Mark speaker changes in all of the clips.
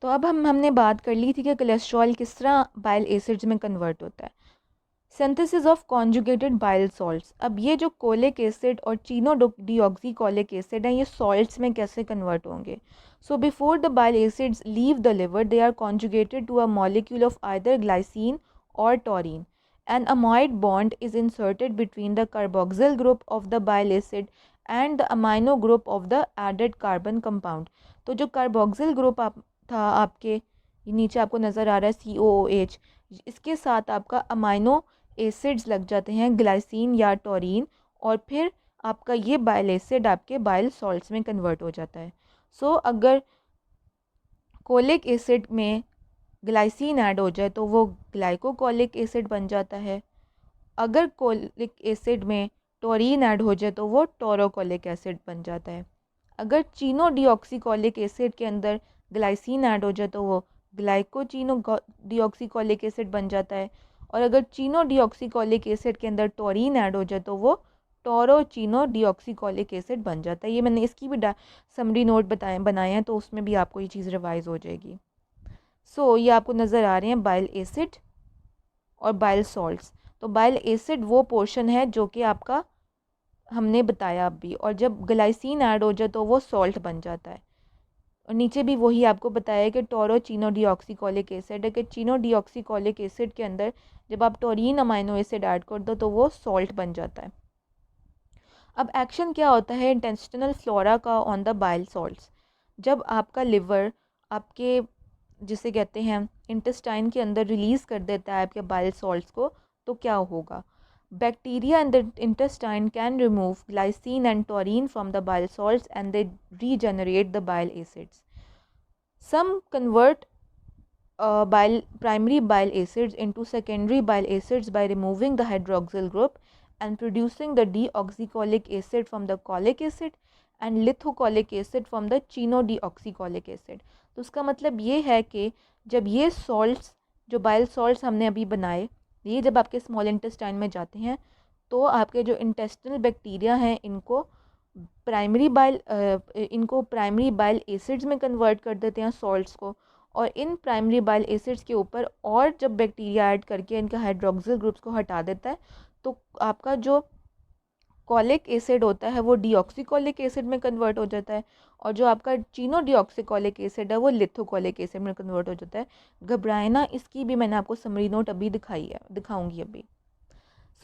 Speaker 1: तो अब हमने बात कर ली थी कि कोलेस्ट्रॉल किस तरह बाइल एसिड्स में कन्वर्ट होता है। Synthesis of conjugated bile salts. अब ये जो कोलिक एसिड और चीनो डीऑक्सीकोलिक एसिड हैं, ये सॉल्ट्स में कैसे कन्वर्ट होंगे? So before the bile acids leave the liver they are conjugated to a molecule of either glycine और taurine. An amide bond is inserted between the carboxyl group of the bile acid and the amino group of the added carbon compound. तो जो carboxyl group था आपके, नीचे आपको नज़र आ रहा है COOH, इसके साथ आपका अमाइनो एसिड्स लग जाते हैं, ग्लाइसिन या टोरीन, और फिर आपका ये बाइल एसिड आपके बाइल सॉल्ट्स में कन्वर्ट हो जाता है. सो अगर कोलिक एसिड में ग्लाइसिन ऐड हो जाए तो वो ग्लाइकोकोलिक एसिड बन जाता है. अगर कोलिक एसिड में टोरीन ऐड हो जाए तो वो टोरोकोलिक एसिड बन जाता है. अगर चीनो डीऑक्सीकोलिक एसिड के अंदर ग्लाइसिन ऐड हो जाए तो वो ग्लाइकोचीनो डीऑक्सीकोलिक एसिड बन जाता है. और अगर चीनो डीऑक्सीकोलिक एसिड के अंदर टोरीन ऐड हो जाए तो वो टोरोचीनो डीऑक्सीकोलिक एसिड बन जाता है. ये मैंने इसकी भी समरी नोट बनाए हैं, तो उसमें भी आपको ये चीज़ रिवाइज हो जाएगी. सो ये आपको नज़र आ रहे हैं बाइल एसिड और बाइल सॉल्ट्स. तो बाइल एसिड वो पोर्शन है जो कि आपका हमने बताया अभी, और जब ग्लाइसिन ऐड हो जाए तो वो सॉल्ट बन जाता है. और नीचे भी वही आपको बताया कि टोरो चीनो डीऑक्सीकोलिक एसिड है, कि चीनो डीऑक्सीकोलिक एसिड के अंदर जब आप टोरीन अमाइनो एसिड ऐड कर दो तो वो सॉल्ट बन जाता है. अब एक्शन क्या होता है इंटेस्टिनल फ्लोरा का ऑन द बाइल सॉल्ट्स? जब आपका लिवर आपके, जिसे कहते हैं, इंटेस्टाइन के अंदर रिलीज़ कर देता है आपके बाइल सॉल्ट्स को, तो क्या होगा? Bacteria in the intestine can remove glycine and taurine from the bile salts and they regenerate the bile acids. Some convert primary bile acids into secondary bile acids by removing the hydroxyl group and producing the deoxycholic acid from the cholic acid and lithocholic acid from the chenodeoxycholic acid. तो उसका मतलब ये है कि जब ये salts, जो bile salts हमने अभी बनाए, ये जब आपके स्मॉल इंटेस्टाइन में जाते हैं तो आपके जो इंटेस्टिनल बैक्टीरिया हैं इनको प्राइमरी बाइल एसिड्स में कन्वर्ट कर देते हैं सॉल्ट्स को, और इन प्राइमरी बाइल एसिड्स के ऊपर और जब बैक्टीरिया ऐड करके इनका हाइड्रोक्सिल ग्रुप्स को हटा देता है तो आपका जो कॉलिक एसिड होता है वो डीऑक्सीकोलिक एसिड में कन्वर्ट हो जाता है, और जो आपका चीनो डीऑक्सीकोलिक एसिड है वो लिथोकोलिक एसिड में कन्वर्ट हो जाता है. घबराए ना, इसकी भी मैंने आपको समरी नोट अभी दिखाऊंगी अभी.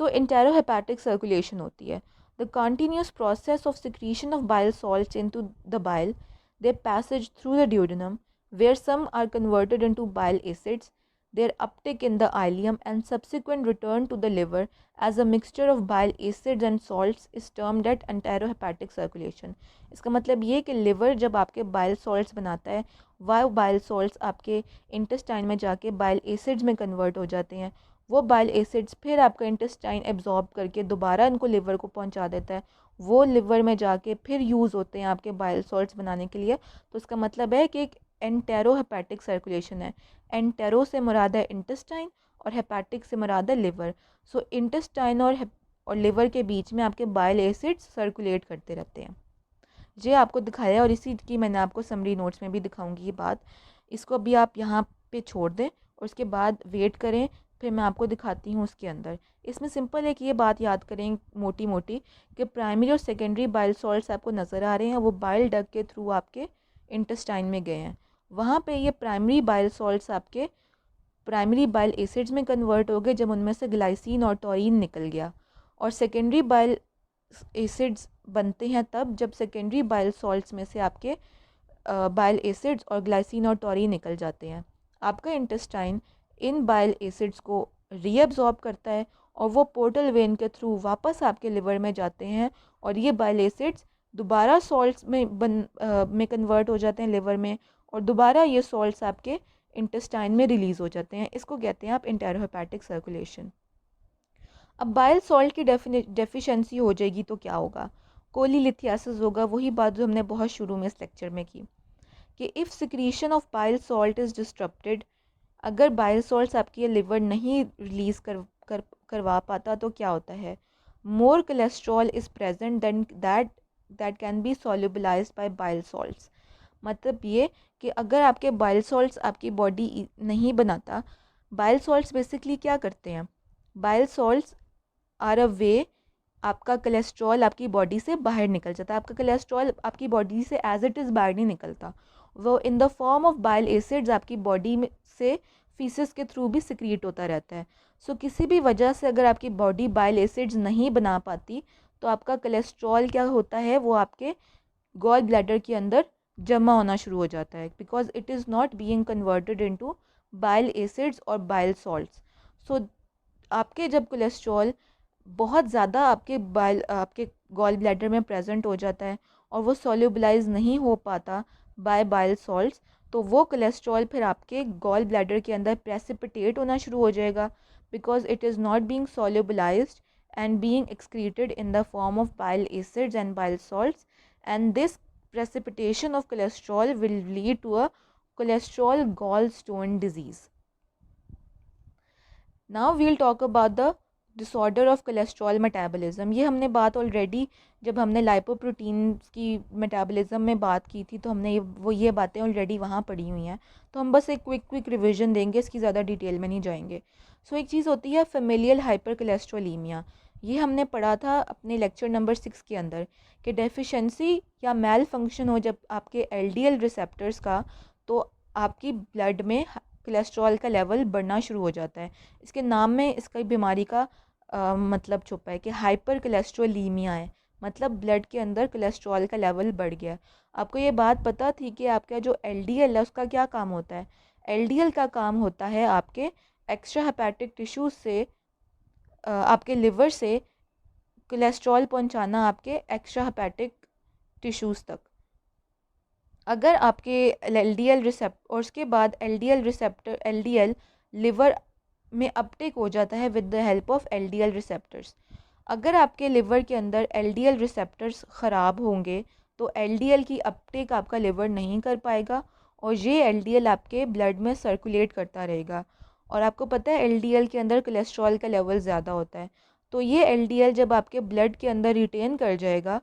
Speaker 1: सो इंटेरोहेपेटिक सर्कुलेशन होती है. The continuous process of secretion of bile salts into the bile, their passage through the duodenum, where some are converted into bile acids, their uptake in the ileum and subsequent return to the liver as a mixture of bile acids and salts is termed at enterohepatic circulation. इसका मतलब ये कि liver जब आपके bile salts बनाता है, वह bile salts आपके इंटेस्टाइन में जाके बाइल एसिड्स में कन्वर्ट हो जाते हैं. वो बाइल एसिड्स फिर आपका इंटेस्टाइन एब्जॉर्ब करके दोबारा इनको लिवर को पहुंचा देता है. वो लिवर में जाके फिर यूज़ होते हैं आपके बाइल सॉल्ट्स बनाने के लिए. तो इसका मतलब है कि एक एंटेरोहेपेटिक सर्कुलेशन है. एंटेरो से मुराद है इंटेस्टाइन और हेपेटिक से मुराद है लिवर. सो इंटेस्टाइन और लिवर के बीच में आपके बाइल एसिड्स सर्कुलेट करते रहते हैं. ये आपको दिखाया और इसी की मैंने आपको समरी नोट्स में भी दिखाऊंगी ये बात. इसको अभी आप यहाँ पे छोड़ दें और उसके बाद वेट करें, फिर मैं आपको दिखाती हूँ उसके अंदर. इसमें सिंपल है कि ये बात याद करें मोटी मोटी कि प्राइमरी और सेकेंडरी बाइल सॉल्ट्स आपको नज़र आ रहे हैं, वो बाइल डक्ट के थ्रू आपके इंटेस्टाइन में गए हैं. वहाँ पे ये प्राइमरी बाइल सॉल्ट्स आपके प्राइमरी बाइल एसिड्स में कन्वर्ट हो गए जब उनमें से ग्लाइसिन और टोरीन निकल गया, और सेकेंडरी बाइल एसिड्स बनते हैं तब जब सेकेंडरी बाइल सॉल्ट्स में से आपके बाइल एसिड्स और ग्लाइसिन और टोरीन निकल जाते हैं. आपका इंटेस्टाइन इन बाइल एसिड्स को रीअब्जॉर्ब करता है और वो पोर्टल वेन के थ्रू वापस आपके लिवर में जाते हैं, और ये बाइल एसिड्स दोबारा सॉल्ट्स में कन्वर्ट हो जाते हैं लिवर में, और दोबारा ये सॉल्ट्स आपके इंटेस्टाइन में रिलीज़ हो जाते हैं. इसको कहते हैं आप इंटेरोहेपेटिक सर्कुलेशन. अब बाइल सॉल्ट की डेफिशिएंसी हो जाएगी तो क्या होगा? कोलीलिथियासिस होगा. वही बात जो हमने बहुत शुरू में इस लेक्चर में की कि if secretion of bile salt is disrupted, अगर बाइल सॉल्ट्स आपकी लिवर नहीं रिलीज़ करवा पाता तो क्या होता है? More cholesterol is present than that can be solubilized by bile salts. मतलब ये कि अगर आपके बाइल सॉल्ट्स आपकी बॉडी नहीं बनाता, बाइल सॉल्ट्स बेसिकली क्या करते हैं, बाइल सॉल्ट्स आर अ वे आपका कोलेस्ट्रॉल आपकी बॉडी से बाहर निकल जाता है। आपका कोलेस्ट्रॉल आपकी बॉडी से एज इट इज़ बाहर नहीं निकलता, वो in the form of bile acids आपकी बॉडी में से फीसेस के थ्रू भी सिक्रीट होता रहता है। सो किसी भी वजह से अगर आपकी बॉडी बाइल एसिड्स नहीं बना पाती तो आपका कोलेस्ट्रॉल क्या होता है, वो आपके गॉल ब्लैडर के अंदर जमा होना शुरू हो जाता है, because it is not being converted into bile acids और बाइल सॉल्ट्स। सो आपके जब कोलेस्ट्रॉल बहुत ज़्यादा आपके गॉल ब्लैडर में प्रेजेंट हो जाता है और वो सोल्यूबलाइज नहीं हो पाता बाय बाइल सॉल्ट्स, तो वो कोलेस्ट्रॉल फिर आपके गॉल ब्लैडर के अंदर प्रेसिपिटेट होना शुरू हो जाएगा, because it is not being solubilized and being excreted in the form of bile acids and bile salts, and this precipitation of cholesterol will lead to a cholesterol gallstone disease. Now we'll talk about the disorder of cholesterol metabolism. ये हमने बात already जब हमने lipoproteins की metabolism में बात की थी, तो हमने ये बातें ऑलरेडी वहाँ पढ़ी हुई हैं, तो हम बस एक क्विक रिविजन देंगे, इसकी ज़्यादा डिटेल में नहीं जाएंगे। सो एक चीज़ होती है फेमिलियल हाइपर कोलेस्ट्रोलीमिया। ये हमने पढ़ा था अपने लेक्चर नंबर 6 के अंदर कि डेफिशिएंसी या मेल फंक्शन हो जब आपके एलडीएल रिसेप्टर्स का, तो आपकी ब्लड में कोलेस्ट्रॉल का लेवल बढ़ना शुरू हो जाता है। इसके नाम में इसका बीमारी का मतलब छुपा है कि हाइपर कोलेस्ट्रोलीमिया है, मतलब ब्लड के अंदर कोलेस्ट्रॉल का लेवल बढ़ गया। आपको ये बात पता थी कि आपका जो एलडीएल है उसका क्या काम होता है? एलडीएल का काम होता है आपके एक्स्ट्रा हेपेटिक टिश्यूज से आपके लिवर से कोलेस्ट्रॉल पहुंचाना आपके एक्स्ट्रा हेपेटिक टिश्यूज़ तक। अगर आपके एलडीएल रिसेप्टर और उसके बाद एलडीएल लिवर में अपटेक हो जाता है with the help of LDL receptors. अगर आपके लिवर के अंदर एलडीएल रिसेप्टर्स ख़राब होंगे तो एलडीएल की अपटेक आपका लिवर नहीं कर पाएगा और ये एलडीएल आपके ब्लड में सर्कुलेट करता रहेगा। और आपको पता है एलडीएल के अंदर कोलेस्ट्रॉल का लेवल ज़्यादा होता है, तो ये एलडीएल जब आपके ब्लड के अंदर रिटेन कर जाएगा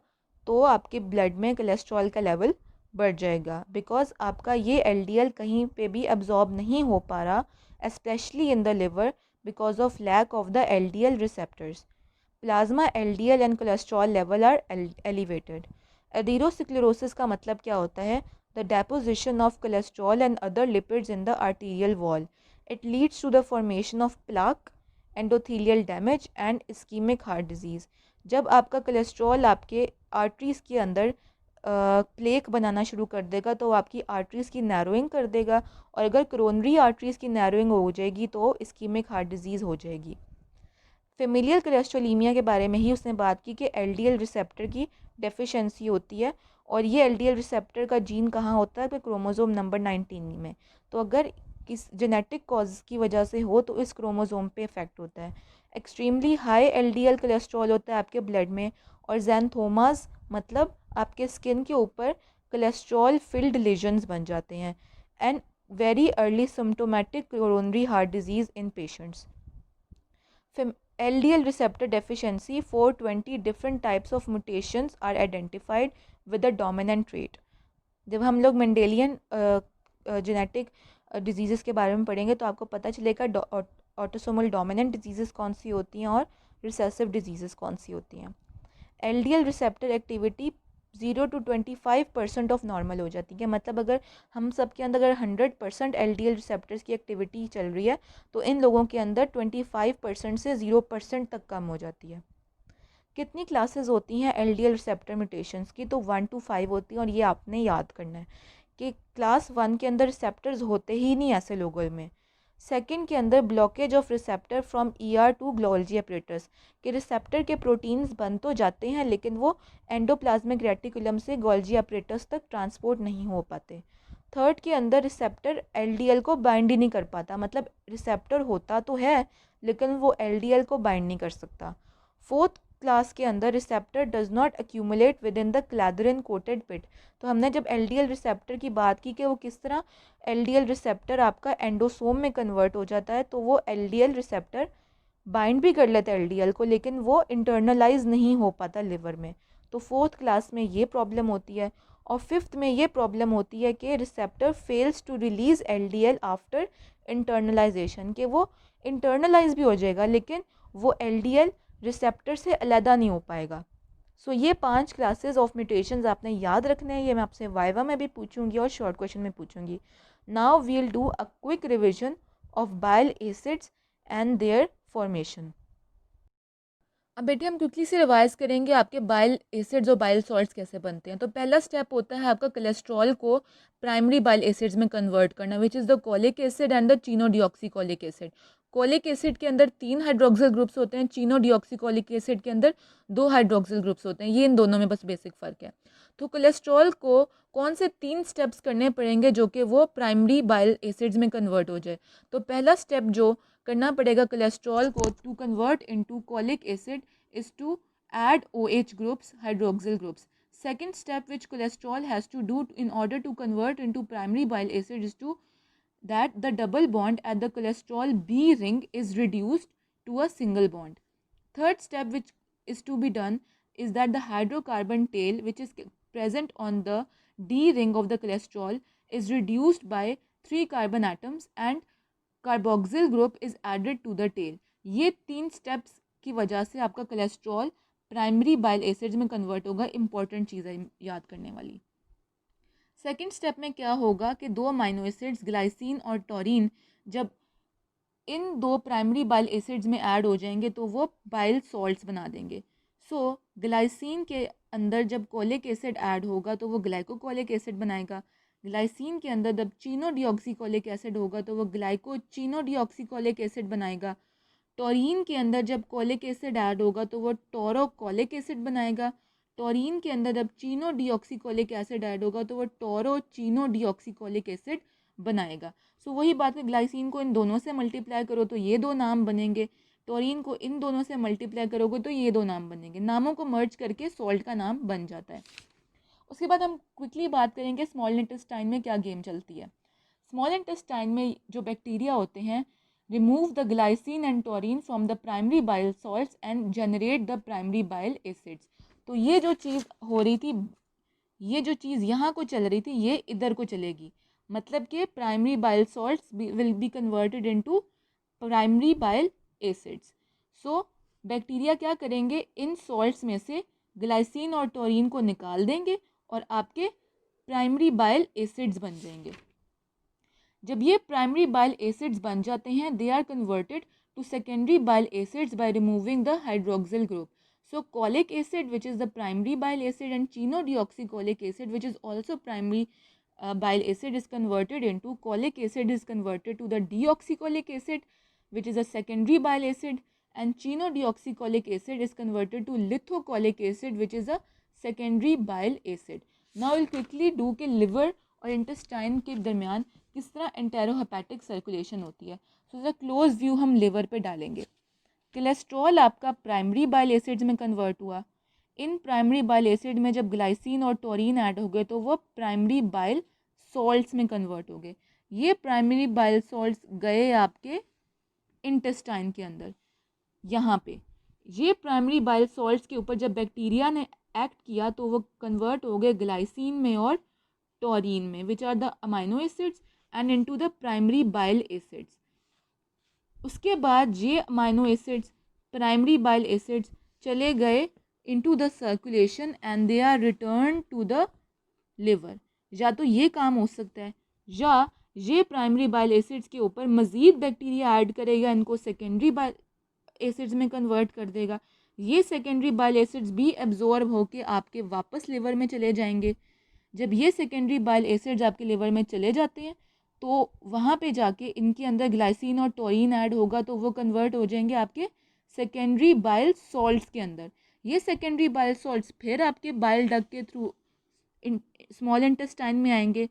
Speaker 1: तो आपके ब्लड में कोलेस्ट्रॉल का लेवल बढ़ जाएगा, बिकॉज आपका ये एलडीएल कहीं पे भी अब्जॉर्ब नहीं हो पा रहा, specially in the liver because of lack of the LDL receptors. Plasma LDL and cholesterol level are elevated. Atherosclerosis का मतलब क्या होता है? The deposition of cholesterol and other lipids in the arterial wall. It leads to the formation of plaque, endothelial damage and ischemic heart disease. जब आपका cholesterol आपके arteries के अंदर प्लेक बनाना शुरू कर देगा तो आपकी आर्टरीज़ की नैरोइंग कर देगा, और अगर कोरोनरी आर्टरीज़ की नैरोइंग हो जाएगी तो इस्कीमिक हार्ट डिजीज़ हो जाएगी। फेमिलियल कोलेस्ट्रोलीमिया के बारे में ही उसने बात की कि एलडीएल रिसेप्टर की डेफिशिएंसी होती है, और ये एलडीएल रिसेप्टर का जीन कहाँ होता है? क्रोमोसोम नंबर 19 में। तो अगर किस जेनेटिक कॉज की वजह से हो तो इस क्रोमोसोम पे इफेक्ट होता है। एक्सट्रीमली हाई एलडीएल कोलेस्ट्रॉल होता है आपके ब्लड में, और ज़ैंथोमास मतलब आपके स्किन के ऊपर कोलेस्ट्रॉल फिल्ड लेजन्स बन जाते हैं, and very early symptomatic coronary heart disease in patients. LDL receptor deficiency, 420 different types of mutations are identified with a dominant trait. जब हम लोग मेंडेलियन जेनेटिक डिजीज़ के बारे में पढ़ेंगे तो आपको पता चलेगा ऑटोसोमल डोमिनेंट डिजीज़ कौन सी होती हैं और रिसेसिव डिजीज़ कौन सी होती हैं। LDL receptor activity 0 to 25% of normal हो जाती है। मतलब अगर हम सब के अंदर अगर 100% LDL रिसेप्टर्स की एक्टिविटी चल रही है तो इन लोगों के अंदर 25% से 0% तक कम हो जाती है। कितनी क्लासेस होती हैं LDL रिसेप्टर म्यूटेशंस की? तो 1 to 5 होती हैं, और ये आपने याद करना है कि क्लास 1 के अंदर रिसेप्टर्स होते ही नहीं ऐसे लोगों में। सेकंड के अंदर blockage of receptor from ER to Golgi apparatus, कि रिसेप्टर के प्रोटीन्स बन तो जाते हैं लेकिन वो एंडोप्लाज्मिक रेटिकुलम से गोल्जी अपरेटस तक ट्रांसपोर्ट नहीं हो पाते। थर्ड के अंदर रिसेप्टर LDL को बाइंड ही नहीं कर पाता, मतलब रिसेप्टर होता तो है लेकिन वो LDL को बाइंड नहीं कर सकता। फोर्थ क्लास के अंदर receptor does not accumulate within the clathrin coated pit. तो हमने जब LDL रिसेप्टर की बात की कि वो किस तरह LDL रिसेप्टर आपका एंडोसोम में कन्वर्ट हो जाता है, तो वो LDL रिसेप्टर बाइंड भी कर लेता है LDL को, लेकिन वो इंटरनलाइज नहीं हो पाता लिवर में। तो फोर्थ क्लास में ये प्रॉब्लम होती है। और फिफ्थ में ये प्रॉब्लम होती है कि receptor fails to release LDL after internalization, कि वो इंटरनलाइज भी हो जाएगा लेकिन वो LDL रिसेप्टर से अलहदा नहीं हो पाएगा। सो ये 5 क्लासेस ऑफ म्यूटेशंस आपने याद रखने हैं, ये मैं आपसे वाइवा में भी पूछूंगी और शॉर्ट क्वेश्चन में पूछूंगी। Now we'll do a quick revision of bile acids and their formation. अब बेटे हम क्विकली से रिवाइज करेंगे आपके बाइल एसिड्स और बाइल सॉल्ट्स कैसे बनते हैं। तो पहला स्टेप होता है आपका कोलेस्ट्रॉल को प्राइमरी बाइल एसिड्स में कन्वर्ट करना, which is the cholic acid and the chenodeoxycholic acid. Cholic acid के अंदर 3 हाइड्रोक्सिल ग्रुप्स होते हैं, चीनोडिऑक्सीकोलिक एसिड के अंदर 2 हाइड्रोक्सिल ग्रुप्स होते हैं, ये इन दोनों में बस बेसिक फ़र्क है। तो कोलेस्ट्रॉल को कौन से 3 स्टेप्स करने पड़ेंगे जो कि वो प्राइमरी बाइल एसिड्स में कन्वर्ट हो जाए। तो पहला स्टेप जो करना पड़ेगा कोलेस्ट्रॉल को to convert into cholic acid is to add OH groups, hydroxyl groups. Second step which cholesterol has to do in order to convert into primary bile acid is to that the double bond at the cholesterol B ring is reduced to a single bond. Third step which is to be done is that the hydrocarbon tail which is present on the D ring of the cholesterol is reduced by 3 carbon atoms and carboxyl group is added to the tail. ये 3 steps की वजह से आपका cholesterol primary bile acids में convert होगा। Important चीज़ है याद करने वाली। सेकेंड स्टेप में क्या होगा कि 2 अमाइनो एसिड्स ग्लाइसिन और टॉरिन जब इन 2 प्राइमरी बाइल एसिड्स में ऐड हो जाएंगे तो वो बाइल सॉल्ट्स बना देंगे। सो ग्लाइसिन के अंदर जब कोलिक एसिड ऐड होगा तो वो ग्लाइकोकोलिक एसिड बनाएगा। ग्लाइसिन के अंदर जब चीनोडिऑक्सीकोलिक एसिड होगा तो वो ग्लाइकोचीनोडिऑक्सीकोलिक एसिड बनाएगा। टॉरिन के अंदर जब कोलिक एसिड ऐड होगा तो वो टोरोकोलिक एसिड बनाएगा। टॉरिन के अंदर जब चीनोडिऑक्सीकोलिक एसिड ऐड होगा तो वो टोरोचीनोडिऑक्सीकोलिक एसिड बनाएगा। सो वही बात है, ग्लाइसिन को इन दोनों से मल्टीप्लाई करो तो ये 2 नाम बनेंगे, टॉरिन को इन दोनों से मल्टीप्लाई करोगे तो ये 2 नाम बनेंगे। नामों को मर्ज करके सॉल्ट का नाम बन जाता है। उसके बाद हम क्विकली बात करेंगे स्मॉल इंटेस्टाइन में क्या गेम चलती है। स्मॉल इंटेस्टाइन में जो बैक्टीरिया होते हैं remove the glycine and taurine from the primary bile salts and generate the primary bile acids। तो ये जो चीज़ हो रही थी, ये जो चीज़ यहाँ को चल रही थी ये इधर को चलेगी, मतलब कि primary bile salts will be converted into primary bile acids. So bacteria क्या करेंगे, इन सॉल्ट्स में से ग्लाइसिन और टोरिन को निकाल देंगे और आपके प्राइमरी बाइल एसिड्स बन जाएंगे। जब ये प्राइमरी बाइल एसिड्स बन जाते हैं they are converted to secondary bile acids by removing the hydroxyl group. So cholic acid which is the primary bile acid and chenodeoxycholic acid which is also primary bile acid is converted into colic acid is converted to the deoxycholic acid which is a secondary bile acid and chenodeoxycholic acid is converted to lithocholic acid which is a secondary bile acid. Now we'll quickly do के liver और intestine के दरमियान किस तरह एंटेरोहेपेटिक circulation होती है। So the close view हम liver पे डालेंगे। कोलेस्ट्रॉल आपका प्राइमरी बाइल एसिड्स में कन्वर्ट हुआ। इन प्राइमरी बाइल एसिड में जब ग्लाइसिन और टोरिन ऐड हो गए तो वो प्राइमरी बाइल सॉल्ट्स में कन्वर्ट हो गए। ये प्राइमरी बाइल सॉल्ट्स गए आपके इंटेस्टाइन के अंदर। यहाँ पे ये प्राइमरी बाइल सॉल्ट्स के ऊपर जब बैक्टीरिया ने एक्ट किया तो वो कन्वर्ट हो गए ग्लाइसिन में और टोरिन में which are the amino acids and into the primary bile acids. उसके बाद ये amino acids primary bile acids चले गए into the circulation and they are returned to the liver। या तो ये काम हो सकता है या ये प्राइमरी बाइल एसिड्स के ऊपर मज़ीद बैक्टीरिया ऐड करेगा, इनको सेकेंडरी बाइल एसिड्स में कन्वर्ट कर देगा। ये सेकेंडरी बाइल एसिड्स भी एब्जॉर्ब होके आपके वापस लिवर में चले जाएंगे। जब ये सेकेंडरी बाइल एसिड्स आपके लिवर में चले जाते हैं तो वहाँ पे जाके इनके अंदर ग्लाइसिन और टोरिन ऐड होगा तो वो कन्वर्ट हो जाएंगे आपके सेकेंडरी बाइल सॉल्ट्स के अंदर। ये सेकेंडरी बाइल सॉल्ट्स फिर आपके बाइल डक्ट के थ्रू स्मॉल इंटेस्टाइन में आएंगे।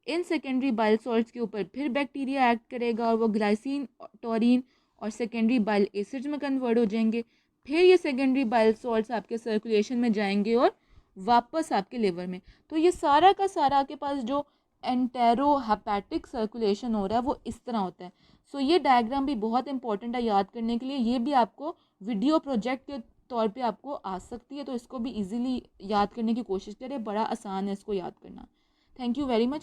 Speaker 1: इन सेकेंडरी बाइल सॉल्ट्स के ऊपर फिर बैक्टीरिया एक्ट करेगा और वो ग्लाइसिन टोरिन और सेकेंडरी बाइल एसिड्स में कन्वर्ट हो जाएंगे। फिर ये सेकेंडरी बाइल सॉल्ट्स आपके सर्कुलेशन में जाएंगे और वापस आपके लिवर में। तो ये सारा का सारा आपके पास जो एंटेरोहेपेटिक सर्कुलेशन हो रहा है वो इस तरह होता है। सो ये डायग्राम भी बहुत इंपॉर्टेंट है याद करने के लिए। ये भी आपको वीडियो प्रोजेक्ट के
Speaker 2: तौर पे आपको आ सकती है, तो इसको भी इजीली याद करने की कोशिश करें, बड़ा आसान है इसको याद करना। Thank you very much.